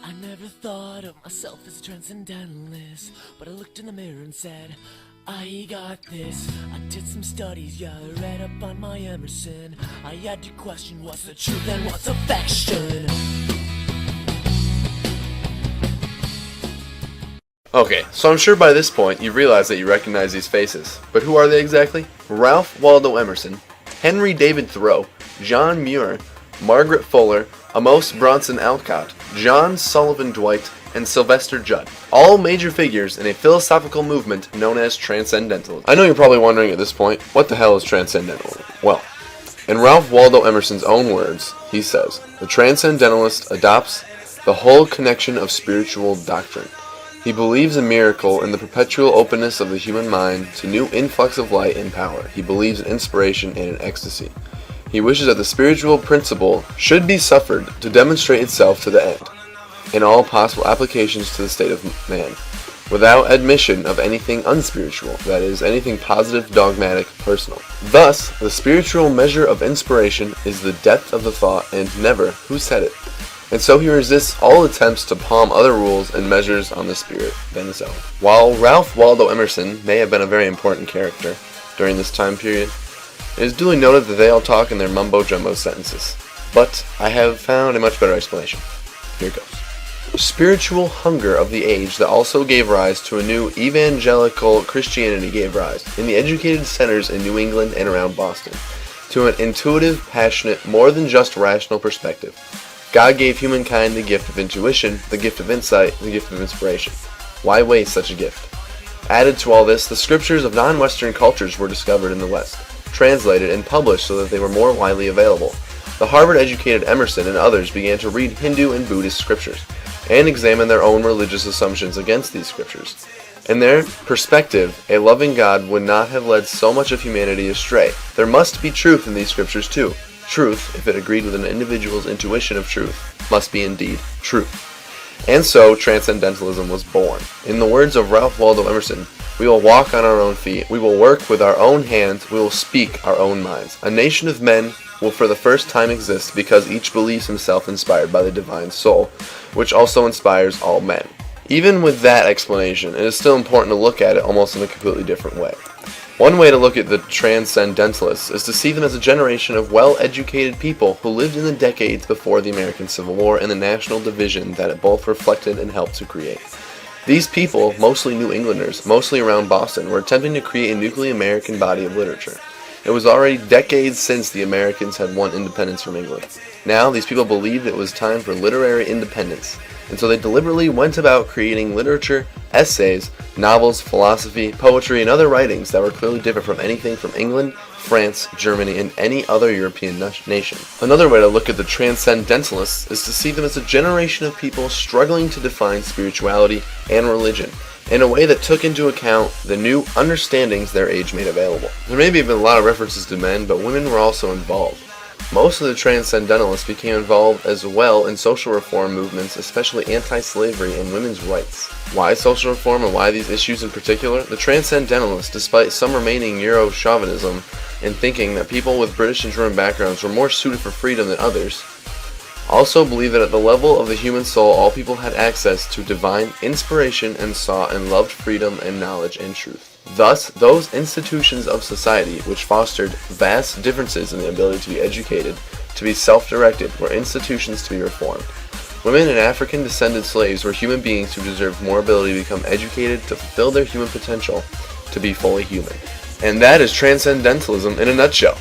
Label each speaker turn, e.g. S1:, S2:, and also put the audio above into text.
S1: I never thought of myself as a transcendentalist, but I looked in the mirror and said, I got this. I did some studies, yeah, I read up on my Emerson. I had to question what's the truth and what's affection.
S2: Okay, so I'm sure by this point you've realized that you recognize these faces. But who are they exactly? Ralph Waldo Emerson, Henry David Thoreau, John Muir, Margaret Fuller, Amos Bronson Alcott, John Sullivan Dwight, and Sylvester Judd. All major figures in a philosophical movement known as Transcendentalism. I know you're probably wondering at this point, what the hell is Transcendentalism? Well, in Ralph Waldo Emerson's own words, he says, the Transcendentalist adopts the whole connection of spiritual doctrine. He believes in miracle and the perpetual openness of the human mind to new influx of light and power. He believes in inspiration and in ecstasy. He wishes that the spiritual principle should be suffered to demonstrate itself to the end, in all possible applications to the state of man, without admission of anything unspiritual, that is, anything positive, dogmatic, personal. Thus, the spiritual measure of inspiration is the depth of the thought and never who said it. And so he resists all attempts to palm other rules and measures on the spirit than his own. While Ralph Waldo Emerson may have been a very important character during this time period, it is duly noted that they all talk in their mumbo-jumbo sentences. But I have found a much better explanation. Here goes. The spiritual hunger of the age that also gave rise to a new evangelical Christianity gave rise, in the educated centers in New England and around Boston, to an intuitive, passionate, more than just rational perspective. God gave humankind the gift of intuition, the gift of insight, the gift of inspiration. Why waste such a gift? Added to all this, the scriptures of non-Western cultures were discovered in the West, translated and published so that they were more widely available. The Harvard-educated Emerson and others began to read Hindu and Buddhist scriptures, and examine their own religious assumptions against these scriptures. In their perspective, a loving God would not have led so much of humanity astray. There must be truth in these scriptures too. Truth, if it agreed with an individual's intuition of truth, must be indeed truth. And so, Transcendentalism was born. In the words of Ralph Waldo Emerson, we will walk on our own feet, we will work with our own hands, we will speak our own minds. A nation of men will for the first time exist because each believes himself inspired by the divine soul, which also inspires all men. Even with that explanation, it is still important to look at it almost in a completely different way. One way to look at the Transcendentalists is to see them as a generation of well-educated people who lived in the decades before the American Civil War and the national division that it both reflected and helped to create. These people, mostly New Englanders, mostly around Boston, were attempting to create a nuclear American body of literature. It was already decades since the Americans had won independence from England. Now, these people believed it was time for literary independence, and so they deliberately went about creating literature, essays, novels, philosophy, poetry, and other writings that were clearly different from anything from England, France, Germany, and any other European nation. Another way to look at the Transcendentalists is to see them as a generation of people struggling to define spirituality and religion in a way that took into account the new understandings their age made available. There may be even a lot of references to men, but women were also involved. Most of the Transcendentalists became involved as well in social reform movements, especially anti-slavery and women's rights. Why social reform and why these issues in particular? The Transcendentalists, despite some remaining Euro-chauvinism and thinking that people with British and German backgrounds were more suited for freedom than others, also believed that at the level of the human soul all people had access to divine inspiration and saw and loved freedom and knowledge and truth. Thus, those institutions of society which fostered vast differences in the ability to be educated, to be self-directed, were institutions to be reformed. Women and African-descended slaves were human beings who deserved more ability to become educated, to fulfill their human potential, to be fully human. And that is Transcendentalism in a nutshell.